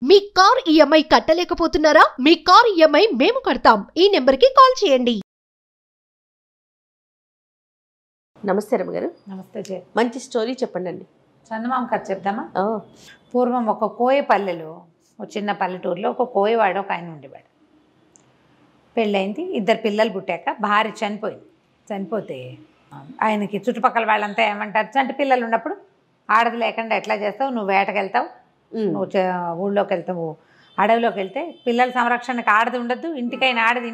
మీ car EMI కట్టలేకపోతున్నారా? మీ car EMI మేము కడతాం. ఈ నెంబర్కి కాల్ చేయండి. నమస్తే రమ్మగారు. నమస్తే జయ. మంచి స్టోరీ చెప్పండి అండి. చందమామ కథ చెప్దామా? పూర్వం ఒక కోయపల్లెలో, ఒక చిన్న పల్లెటూరులో ఒక కోయవాడు ఒక ఆయన ఉండేవాడు. పెళ్ళైంది, 2 పిల్లలు పుట్టాక భార్య చనిపోతే ఆయనకి చుట్టుపక్కల వాళ్ళంతా ఏమంటారు, చంటి పిల్లలు ఉన్నప్పుడు ఆడది లేకుండా ఎట్లా చేస్తావు, నువ్వు వేటకి వెళ్తావు, నువ్వు ఊళ్ళోకి వెళ్తావు, అడవిలోకి వెళ్తే పిల్లల సంరక్షణకు ఆడది ఉండద్దు, ఇంటికైనా ఆడది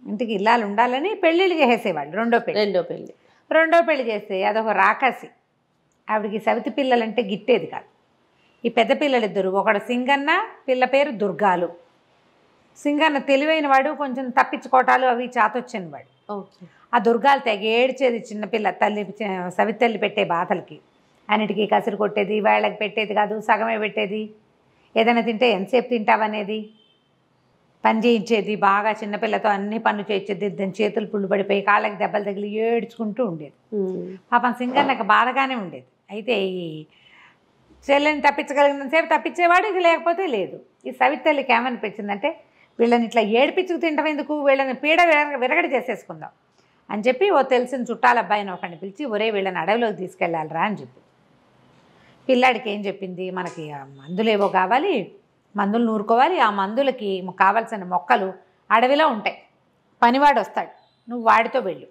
ఇంటికి ఇల్లాలు ఉండాలని పెళ్ళిళ్ళు చేసేవాళ్ళు. రెండో పెళ్లి చేస్తే అదొక రాకాసి. ఆవిడికి సవితి పిల్లలంటే గిట్టేది కాదు. ఈ పెద్ద పిల్లలిద్దరు, ఒకడు సింగన్న, పిల్ల పేరు దుర్గాలు. సింగన్న తెలివైన వాడు, కొంచెం తప్పించుకోవటాలు అవి చాతొచ్చిన వాడు. ఆ దుర్గాలు తెగ ఏడ్చేది చిన్నపిల్ల తల్లి, సవితి తల్లి పెట్టే బాధలకి. అన్నిటికీ కసిరి కొట్టేది, వేళ్ళకి పెట్టేది కాదు, సగమే పెట్టేది. ఏదైనా తింటే ఎంతసేపు తింటావనేది, పని చేయించేది, బాగా చిన్నపిల్లతో అన్ని పనులు చేయించేది. దాని చేతులు పుళ్ళు పడిపోయి కాళ్ళకి దెబ్బలు తగిలి ఏడ్చుకుంటూ ఉండేది. పాపం సింగన్నకు బాధగానే ఉండేది. అయితే ఈ చెల్లెని తప్పించగలిగినంతసేపు తప్పించేవాడు, ఇది లేకపోతే లేదు. ఈ సవితి తల్లికి ఏమనిపించిందంటే, వీళ్ళని ఇట్లా ఏడిపించుకు తింటాం ఎందుకు, వీళ్ళని పీడ విరగడి చేసేసుకుందాం అని చెప్పి ఓ తెలిసిన చుట్టాల అబ్బాయిని ఒకరిని పిలిచి, ఒరే వీళ్ళని అడవిలోకి తీసుకెళ్ళాలిరా అని చెప్పి. పిల్లాడికి ఏం చెప్పింది, మనకి మందులేవో కావాలి, మందులు నూరుకోవాలి, ఆ మందులకి కావాల్సిన మొక్కలు అడవిలో ఉంటాయి, పనివాడు వస్తాడు, నువ్వు వాడితో వెళ్ళు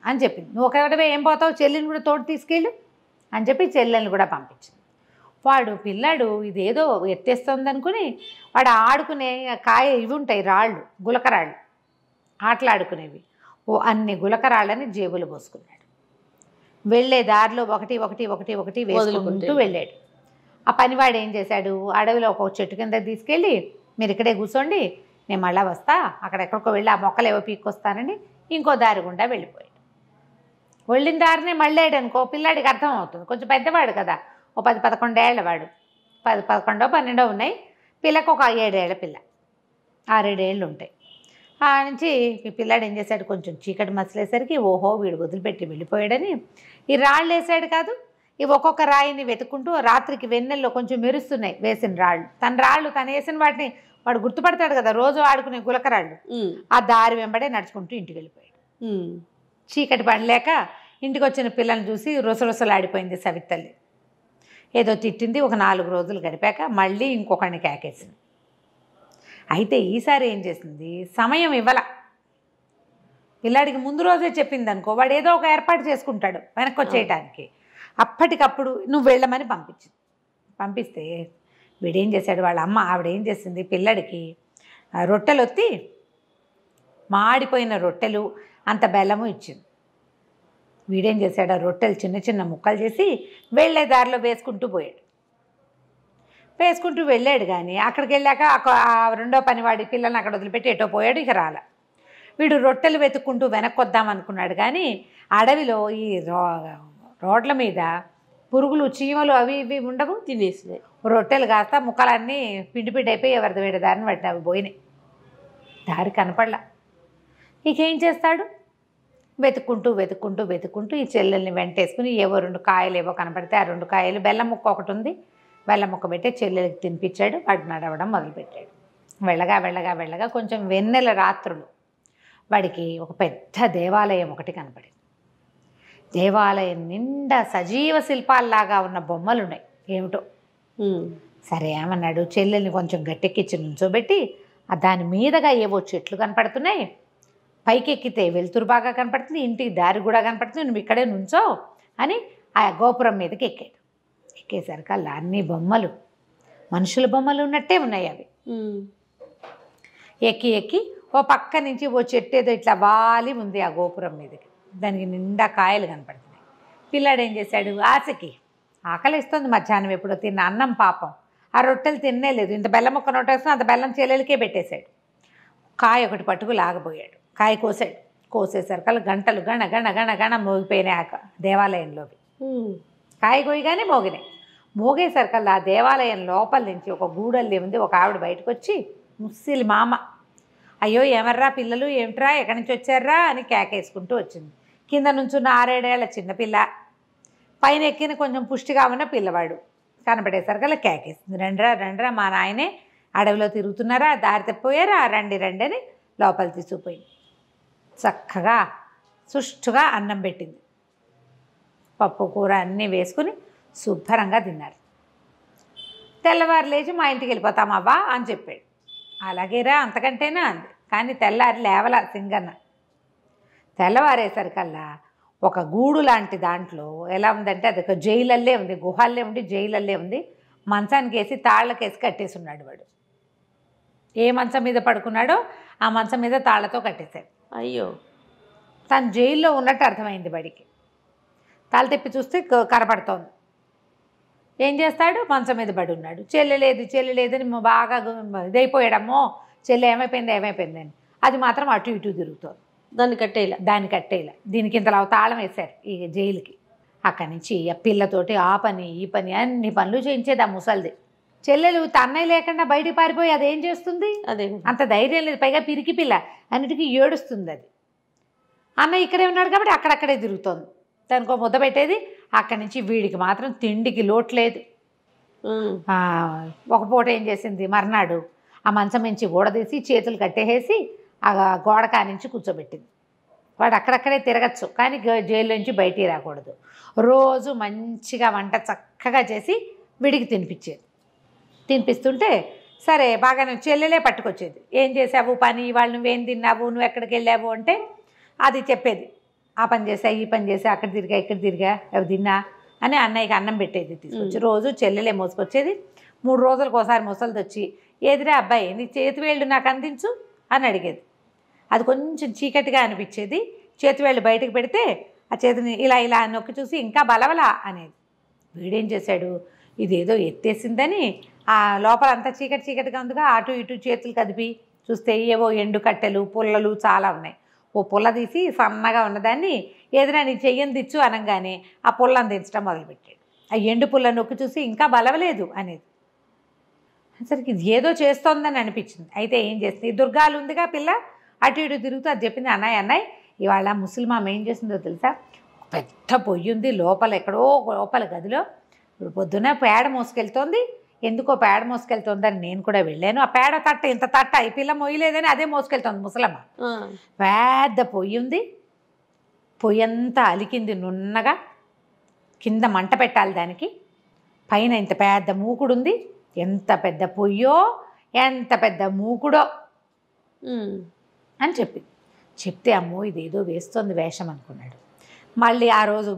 అని చెప్పింది. నువ్వు ఒకటే ఏం పోతావు, చెల్లిని కూడా తోడు తీసుకెళ్ళు అని చెప్పి చెల్లెల్ని కూడా పంపించింది. పిల్లాడు ఇదేదో ఎత్తేస్తుంది అనుకుని వాడు ఆడుకునే ఇవి ఉంటాయి, రాళ్ళు, గులకరాళ్ళు, ఆటలాడుకునేవి, అన్ని గులకరాళ్ళని జేబులు పోసుకున్నాడు. వెళ్ళే దారిలో ఒకటి వేసుకుంటూ వెళ్ళాడు. ఆ పనివాడు ఏం చేశాడు, అడవిలో ఒక చెట్టు కింద తీసుకెళ్ళి, మీరు ఇక్కడే కూర్చోండి, నేను మళ్ళీ వస్తా, అక్కడెక్కడికో వెళ్ళి ఆ మొక్కలు ఏవో పీక్కొస్తానని ఇంకో దారి గుండా వెళ్ళిపోయాడు. వెళ్ళిన దారినే మళ్ళాడు అనుకో, పిల్లాడికి అర్థం అవుతుంది, కొంచెం పెద్దవాడు కదా, ఓ 10-11 ఏళ్ల వాడు, 11-12 ఉన్నాయి. పిల్లకు ఒక 7 ఏళ్ల పిల్ల, 6-7 ఏళ్ళు ఉంటాయి. ఆ నుంచి ఈ పిల్లాడు ఏం చేశాడు, కొంచెం చీకటి మసలేసరికి ఓహో వీడు వదిలిపెట్టి వెళ్ళిపోయాడని ఈ రాళ్ళు వేసాడు కాదు, ఇవి ఒక్కొక్క రాయిని వెతుక్కుంటూ రాత్రికి వెన్నెల్లో కొంచెం మెరుస్తున్నాయి వేసిన రాళ్ళు, తను వేసిన వాటిని వాడు గుర్తుపడతాడు కదా, రోజు ఆడుకునే గులకరాళ్ళు, ఆ దారి వెంబడే నడుచుకుంటూ ఇంటికి వెళ్ళిపోయాడు. చీకటి పడలేక ఇంటికి వచ్చిన పిల్లల్ని చూసి రుసరుసలాడిపోయింది సవితి తల్లి. ఏదో తిట్టింది. ఒక 4 రోజులు గడిపాక మళ్ళీ ఇంకొకరిని కేకేసింది. అయితే ఈసారి ఏం చేసింది, సమయం ఇవ్వాల. పిల్లాడికి ముందు రోజే చెప్పింది అనుకో, వాడు ఏదో ఒక ఏర్పాటు చేసుకుంటాడు వెనక్కి వచ్చేయటానికి. అప్పటికప్పుడు నువ్వు వెళ్ళమని పంపిస్తే వీడేం చేశాడు, వాళ్ళ అమ్మ ఆవిడేం చేసింది, పిల్లడికి రొట్టెలు ఒత్తి, మాడిపోయిన రొట్టెలు అంత బెల్లము ఇచ్చింది. వీడేం చేశాడు, ఆ రొట్టెలు చిన్న చిన్న ముక్కలు చేసి వెళ్ళే దారిలో వేసుకుంటూ వెళ్ళాడు. కానీ అక్కడికి వెళ్ళాక ఆ రెండో పనివాడి పిల్లల్ని అక్కడ వదిలిపెట్టి ఎటో పోయాడు. ఇక రాల. వీడు రొట్టెలు వెతుక్కుంటూ వెనక్కి వద్దాం అనుకున్నాడు. కానీ అడవిలో ఈ రోడ్ల మీద పురుగులు, చీమలు అవి ఇవి ఉండవు, తినేసినాయి. రొట్టెలు కాస్త ముక్కలన్నీ పిండి అయిపోయి ఎవరిది వేడి దారిని పట్టిన అవి పోయినాయి. దారి కనపడలా. ఇకేం చేస్తాడు, వెతుక్కుంటూ ఈ చెల్లెల్ని వెంటేసుకుని ఏవో 2 కాయలు ఏవో కనపడితే ఆ 2 కాయలు, బెల్లం ముక్క ఒకటి ఉంది, బెల్లం ముక్క పెట్టి చెల్లెలకి తినిపించాడు. వాడు నడవడం మొదలుపెట్టాడు. వెళ్ళగా కొంచెం వెన్నెల రాత్రులు వాడికి ఒక పెద్ద దేవాలయం ఒకటి కనపడింది. దేవాలయం నిండా సజీవ శిల్పాల్లాగా ఉన్న బొమ్మలు ఉన్నాయి. ఏమిటో సరే ఏమన్నాడు, చెల్లెల్ని కొంచెం గట్టెక్కించి నుంచోబెట్టి దాని మీదగా ఏవో చెట్లు కనపడుతున్నాయి, పైకి ఎక్కితే వెలుతురు బాగా కనపడుతుంది, ఇంటికి దారి కూడా కనపడుతుంది, నువ్వు ఇక్కడే నుంచో అని ఆ గోపురం మీదకి ఎక్కాడు. ఎక్కేసరికి అలా అన్ని బొమ్మలు, మనుషుల బొమ్మలు ఉన్నట్టే ఉన్నాయి. అవి ఎక్కి ఓ పక్క నుంచి ఓ చెట్టు ఏదో ఇట్లా వాలి ఉంది ఆ గోపురం మీదకి. దానికి నిండా కాయలు కనపడుతున్నాయి. పిల్లాడు ఏం చేశాడు, ఆకలిస్తుంది, మధ్యాహ్నం ఎప్పుడో తిన్న అన్నం పాపం, ఆ రొట్టెలు తినలేదు, ఇంత బెల్లం ముక్క నోటేసుకుని అంత బెల్లం చెల్లెలకే పెట్టేశాడు. కాయ ఒకటి పట్టుకు లాగబోయాడు. కాయ కోసేసరికి గంటలు గణ మోగిపోయినాయి ఆ దేవాలయంలోకి. కాయ కోయగానే మోగేసరికల్లా ఆ దేవాలయం లోపల నుంచి ఒక గూడల్లి ఉంది. ఒక ఆవిడ బయటకు వచ్చి, ముస్సిలి మామ, అయ్యో ఎవర్రా పిల్లలు, ఏమిట్రా, ఎక్కడి నుంచి వచ్చారా అని కేకేసుకుంటూ వచ్చింది. కింద నుంచున్న 6-7 ఏళ్ల చిన్నపిల్ల, పైన ఎక్కిన కొంచెం పుష్టిగా ఉన్న పిల్లవాడు, కనపడేసరికల్లా కేకేస్తుంది, రండ్రా రండ్రా మా నాయనే అడవిలో తిరుగుతున్నారా, దారి తప్పిపోయారా, రండి రండి అని లోపల తీసుకుపోయింది. చక్కగా సుష్టుగా అన్నం పెట్టింది, పప్పు కూర అన్నీ వేసుకుని శుభ్రంగా తిన్నారు. తెల్లవారు లేచి మా ఇంటికి వెళ్ళిపోతామవ్వా అని చెప్పాడు. అలాగేరా అంతకంటేనా అంది. కానీ తెల్లారి లేవలా సింగన్న. తెల్లవారేసరికల్లా ఒక గూడు లాంటి దాంట్లో ఎలా ఉందంటే అది ఒక జైలల్లే ఉంది, గుహల్లే ఉండి జైలల్లే ఉంది. మంచానికి వేసి తాళ్ళకేసి కట్టేసి ఉన్నాడు వాడు. ఏ మంచం మీద పడుకున్నాడో ఆ మంచం మీద తాళ్లతో కట్టేశాడు. అయ్యో, తను జైల్లో ఉన్నట్టు అర్థమైంది వాడికి. తల తిప్పి చూస్తే కనపడుతోంది. ఏం చేస్తాడు, మంచం మీద పడి ఉన్నాడు. చెల్లి లేదని బాగా ఇదైపోయాడమ్మో, చెల్లి ఏమైపోయిందని. అది మాత్రం అటు ఇటు తిరుగుతోంది. దాన్ని కట్టేలా దీనికి ఇంతలా తాళం వేశారు ఈ జైలుకి. అక్కడి నుంచి ఆ పిల్లతోటి ఆ పని ఈ పని అన్ని పనులు చేయించేది ఆ ముసలిది. చెల్లెలు తన్నయ్య లేకుండా బయటికి పారిపోయి అదేం చేస్తుంది, అదే అంత ధైర్యం లేదు. పైగా పిరికి పిల్ల, అన్నిటికీ ఏడుస్తుంది అది. అన్నయ్య ఇక్కడే ఉన్నాడు కాబట్టి అక్కడక్కడే తిరుగుతోంది. దానికో ముద్ద పెట్టేది. అక్కడి నుంచి వీడికి మాత్రం తిండికి లోటు లేదు. ఒక పూట ఏం చేసింది, మర్నాడు ఆ మంచం నుంచి ఊడదీసి చేతులు కట్టేసి ఆ గోడ కానించి కూర్చోబెట్టింది. వాడు అక్కడక్కడే తిరగచ్చు కానీ జైలు నుంచి బయటికి రాకూడదు. రోజు మంచిగా వంట చక్కగా చేసి వీడికి తినిపిస్తుంటే సరే బాగానే చెల్లెలే పట్టుకొచ్చేది. ఏం చేసావు పని, వాళ్ళు నువ్వేం తిన్నావు, నువ్వు ఎక్కడికి వెళ్ళావు అంటే అది చెప్పేది. ఆ పని చేసా ఈ పని చేసా, అక్కడ తిరిగా ఇక్కడ తిరిగా, అవి తిన్నా అని అన్నయ్యకి అన్నం పెట్టేది తీసుకొచ్చి. రోజు చెల్లెలే మోసుకొచ్చేది. 3 రోజులకు ఒకసారి ముసలిది వచ్చి, ఏదిరా అబ్బాయి నీ చేతివేళ్ళు నాకు అందించు అని అడిగేది. అది కొంచెం చీకటిగా అనిపించేది. చేతివేళ్ళు బయటకు పెడితే ఆ చేతిని ఇలా ఇలా నొక్కి చూసి ఇంకా బలవలా అనేది. వీడేం చేశాడు, ఇదేదో ఎత్తేసిందని ఆ లోపలంతా చీకటిగా ఉందిగా, అటు ఇటు చేతులు కదిపి చూస్తే ఏవో ఎండు కట్టెలు పుల్లలు చాలా ఉన్నాయి. ఓ పుల్ల తీసి సన్నగా ఉన్నదాన్ని ఏదైనా నీ చెయ్యని దిచ్చు అనగానే ఆ పుల్లని దించడం మొదలుపెట్టాడు. ఆ ఎండు పుల్ల నొక్కి చూసి ఇంకా బలవలేదు అనేది. సరికి ఇది ఏదో చేస్తోందని అనిపించింది. అయితే ఏం చేస్తుంది, దుర్గాలు ఉందిగా పిల్ల, అటు ఇటు తిరుగుతూ అది చెప్పింది, అన్నయ్య ఇవాళ ముసలిమామ ఏం చేసిందో తెలుసా, పెద్ద పొయ్యి ఉంది లోపల, ఎక్కడో లోపల గదిలో పొద్దున పేడ మోసుకెళ్తోంది. ఎందుకో పేడ మోసుకెళ్తోందని నేను కూడా వెళ్ళాను. ఆ పేడ తట్ట ఇంత తట్ట ఈ పిల్ల మొయ్యలేదని అదే మోసుకెళ్తోంది ముసలమ్మ. పెద్ద పొయ్యి ఉంది, పొయ్యి అంతా అలికింది నున్నగా, కింద మంట పెట్టాలి దానికి, పైన ఇంత పెద్ద మూకుడు ఉంది. ఎంత పెద్ద పొయ్యో ఎంత పెద్ద మూకుడో అని చెప్తే అమ్మో ఇదేదో వేస్తోంది వేషం అనుకున్నాడు. మళ్ళీ ఆ రోజు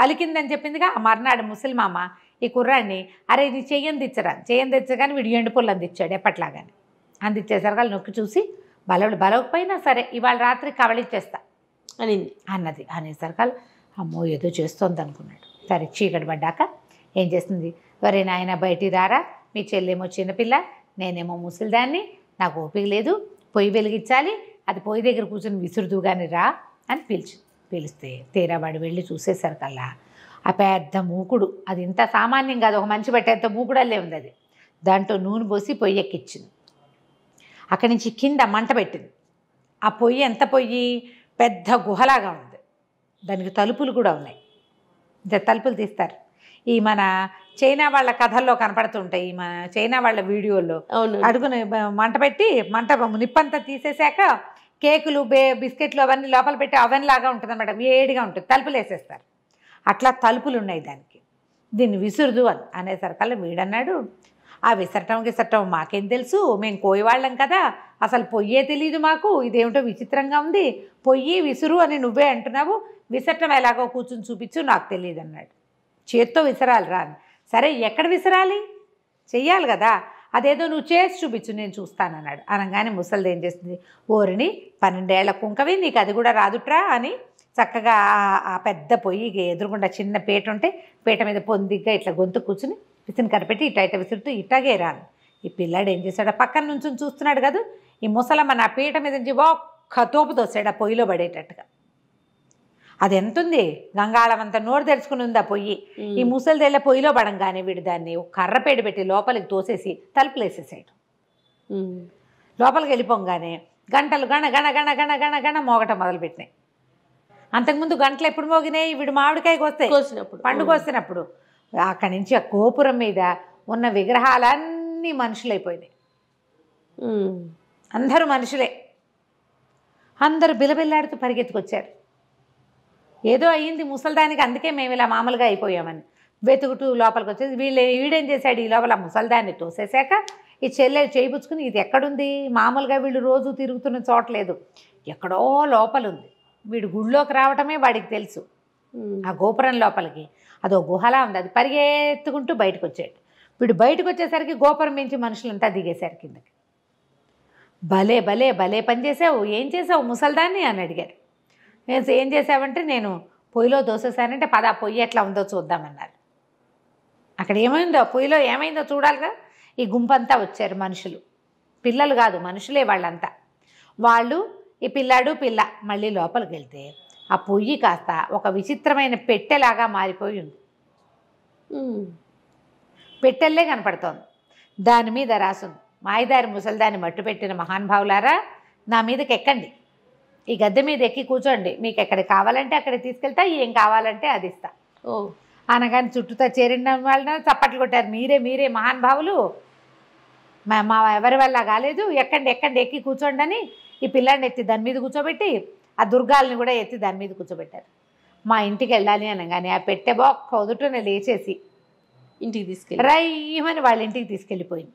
అలికిందని చెప్పిందిగా, ఆ మర్నాడు ముసలిమామ ఈ కుర్రాడిని అరే ఇది చెయ్యని తెచ్చగాని వీడు ఎండు పుల్లని తెచ్చాడు ఎప్పట్లాగాని. అందిచ్చేసరికి వాళ్ళు నొక్కి చూసి బలవకపోయినా సరే ఇవాళ రాత్రి కవళిచ్చేస్తా అన్నది. అనేసరికి అమ్మో ఏదో చేస్తోంది అనుకున్నాడు. సరే చీకటి పడ్డాక ఏం చేస్తుంది, వరే నాయన బయటికి రారా, మీ చెల్లేమో చిన్నపిల్ల, నేనేమో ముసలిదాన్ని, నాకు ఓపిక లేదు, పొయ్యి వెలిగించాలి, అది పొయ్యి దగ్గర కూర్చొని విసురుదు కానీ రా అని పిలిస్తే తీరా వాడు వెళ్ళి చూసేసరికల్లా ఆ పెద్ద మూకుడు, అది ఇంత సామాన్యం కాదు, ఒక మంచి పెట్టేంత మూకుడల్లే ఉంది అది. దాంట్లో నూనె పోసి పొయ్యి ఎక్కించింది. అక్కడి నుంచి కింద మంట పెట్టింది. ఆ పొయ్యి ఎంత పొయ్యి, పెద్ద గుహలాగా ఉంది. దానికి తలుపులు కూడా ఉన్నాయి. తలుపులు తీస్తారు. ఈ మన చైనా వాళ్ళ కథల్లో కనపడుతుంటాయి, ఈ మన చైనా వాళ్ళ వీడియోల్లో అడుగుని మంట పెట్టి నిప్పంతా తీసేసాక కేకులు బిస్కెట్లు అవన్నీ లోపల పెట్టి అవెన్ లాగా ఉంటుంది అన్నమాట, వేడిగా ఉంటుంది, తలుపులు వేసేస్తారు. అట్లా తలుపులు ఉన్నాయి దానికి. దీన్ని విసురుదు అనేసరికల్లా వీడన్నాడు, ఆ విసరటం మాకేం తెలుసు, మేము కోయవాళ్ళం కదా, అసలు పొయ్యే తెలియదు మాకు, ఇదేమిటో విచిత్రంగా ఉంది, పొయ్యి విసురు అని నువ్వే అంటున్నావు, విసరటం ఎలాగో కూర్చుని చూపించు నాకు తెలియదు అన్నాడు. చేత్తో విసరాలి రా. సరే ఎక్కడ విసరాలి, చెయ్యాలి కదా, అదేదో నువ్వు చేసి చూపించు నేను చూస్తానన్నాడు. అనగానే ముసలిది ఏం చేస్తుంది, ఓరిని 12 ఏళ్ల కుంకవి నీకు అది కూడా రాదుట్రా అని చక్కగా ఆ పెద్ద పొయ్యి ఎదురుగుండా చిన్న పీట ఉంటే పీట మీద పొందిగ్గా ఇట్లా గొంతు కూర్చుని విసిని కనిపెట్టి ఇట్ట విసురుతూ ఇట్టాగే రాను. ఈ పిల్లాడు ఏం చేశాడు, పక్కన నుంచి చూస్తున్నాడు కదా, ఈ ముసలమ్మ నా పీట మీద నుంచి ఒక్క తోపు తోసాడు ఆ పొయ్యిలో పడేటట్టుగా. అది ఎంతుంది, గంగాళం అంతా నోరు తెరుచుకుని ఉంది ఆ పొయ్యి. ఈ ముసలిదేళ్ళ పొయ్యిలో పడంగానే వీడు దాన్ని ఒక కర్రపేడు పెట్టి లోపలికి తోసేసి తలుపులు వేసేసాడు. లోపలికి వెళ్ళిపోగానే గంటలు గణ గణ గణ గణ గణ గణ మోగటం మొదలుపెట్టినాయి. అంతకుముందు గంటలు ఎప్పుడు మోగినాయి, వీడు మామిడికాయ కోస్తే పండుగ వస్తున్నప్పుడు అక్కడి నుంచి ఆ గోపురం మీద ఉన్న విగ్రహాలన్నీ మనుషులైపోయినాయి. అందరూ మనుషులే. అందరూ బిలబిల్లాడుతూ పరిగెత్తుకొచ్చారు. ఏదో అయ్యింది ముసల్దానికి, అందుకే మేము ఇలా మామూలుగా అయిపోయామని వెతుకుతూ లోపలికి వచ్చేసి వీడేం చేశాడు, ఈ లోపల ముసల్దాన్ని తోసేశాక ఈ చెల్లెలు చేయిపుచ్చుకుని ఇది ఎక్కడుంది, మామూలుగా వీళ్ళు రోజు తిరుగుతున్న చోట్లేదు, ఎక్కడో లోపల ఉంది. వీడు గుళ్ళోకి రావటమే వాడికి తెలుసు. ఆ గోపురం లోపలికి అదో గుహలా ఉంది. అది పరిగెత్తుకుంటూ బయటకు వచ్చాడు. వీడు బయటకు వచ్చేసరికి గోపురం మించి మనుషులంతా దిగేశారు కిందకి. భలే భలే భలే పని చేసావు, ఏం చేసావు ముసల్దాన్ని అని అడిగారు. ఏం చేసావంటే నేను పొయ్యిలో దోసేసానంటే పద పొయ్యి ఎట్లా ఉందో చూద్దామన్నారు. అక్కడ ఏమైందో, పొయ్యిలో ఏమైందో చూడాలిగా. ఈ గుంపంతా వచ్చారు మనుషులు, పిల్లలు కాదు మనుషులే వాళ్ళంతా. వాళ్ళు ఈ పిల్లాడు పిల్ల మళ్ళీ లోపలికి వెళ్తే ఆ పొయ్యి కాస్త ఒక విచిత్రమైన పెట్టెలాగా మారిపోయి ఉంది. పెట్టెల్లే కనపడుతోంది. దాని మీద రాసుంది, మాయదారి ముసల్దాన్ని మట్టు పెట్టిన మహానుభావులారా నా మీదకి ఎక్కండి, ఈ గద్దె మీద ఎక్కి కూర్చోండి, మీకు ఎక్కడికి కావాలంటే అక్కడికి తీసుకెళ్తా, ఏం కావాలంటే అది ఇస్తా. అనగానే చుట్టూతా చేరిన వాళ్ళని చప్పట్లు కొట్టారు. మీరే మహానుభావులు, మా ఎవరి వల్ల కాలేదు, ఎక్కండి ఎక్కండి ఎక్కి కూర్చోండి అని ఈ పిల్లాడిని ఎత్తి దాని మీద కూర్చోబెట్టి ఆ దుర్గాల్ని కూడా ఎత్తి దాని మీద కూర్చోబెట్టారు. మా ఇంటికి వెళ్ళాలి అనగానే ఆ పెట్టె బొక్క వదుటనే లేచేసి ఇంటికి తీసుకెళ్ళి రయ్యమని వాళ్ళ ఇంటికి తీసుకెళ్ళిపోయింది.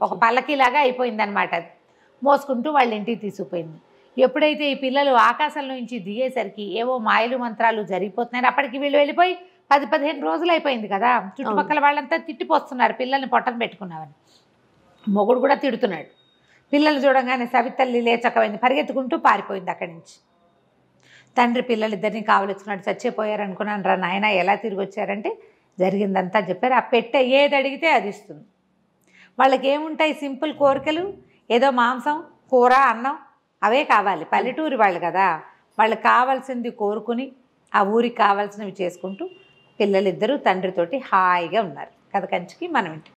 ఒక పల్లకీలాగా అయిపోయింది అనమాట. అది మోసుకుంటూ వాళ్ళ ఇంటికి తీసుకుపోయింది. ఎప్పుడైతే ఈ పిల్లలు ఆకాశంలో నుంచి దిగేసరికి ఏవో మాయలు మంత్రాలు జరిగిపోతున్నాయి. అప్పటికి వీళ్ళు వెళ్ళిపోయి 10-15 రోజులు అయిపోయింది కదా. చుట్టుపక్కల వాళ్ళంతా తిట్టిపోస్తున్నారు పిల్లల్ని పొట్టన పెట్టుకున్నామని. మొగుడు కూడా తిడుతున్నాడు. పిల్లలు చూడగానే సవితల్లి లేచకపోయింది, పరిగెత్తుకుంటూ పారిపోయింది అక్కడి నుంచి. తండ్రి పిల్లలిద్దరిని కావలించుకున్నాడు. చచ్చిపోయారు అనుకున్నాను రా నాయన, ఎలా తిరిగి వచ్చారంటే జరిగిందంతా చెప్పారు. ఆ పెట్టె ఏది అడిగితే అది ఇస్తుంది. వాళ్ళకి ఏముంటాయి సింపుల్ కోరికలు, ఏదో మాంసం కూర అన్నం అవే కావాలి. పల్లెటూరి వాళ్ళు కదా, వాళ్ళకి కావాల్సింది కోరుకుని ఆ ఊరికి కావాల్సినవి చేసుకుంటూ పిల్లలిద్దరూ తండ్రితోటి హాయిగా ఉన్నారు. కథ కంచికి మనం ఇంటి.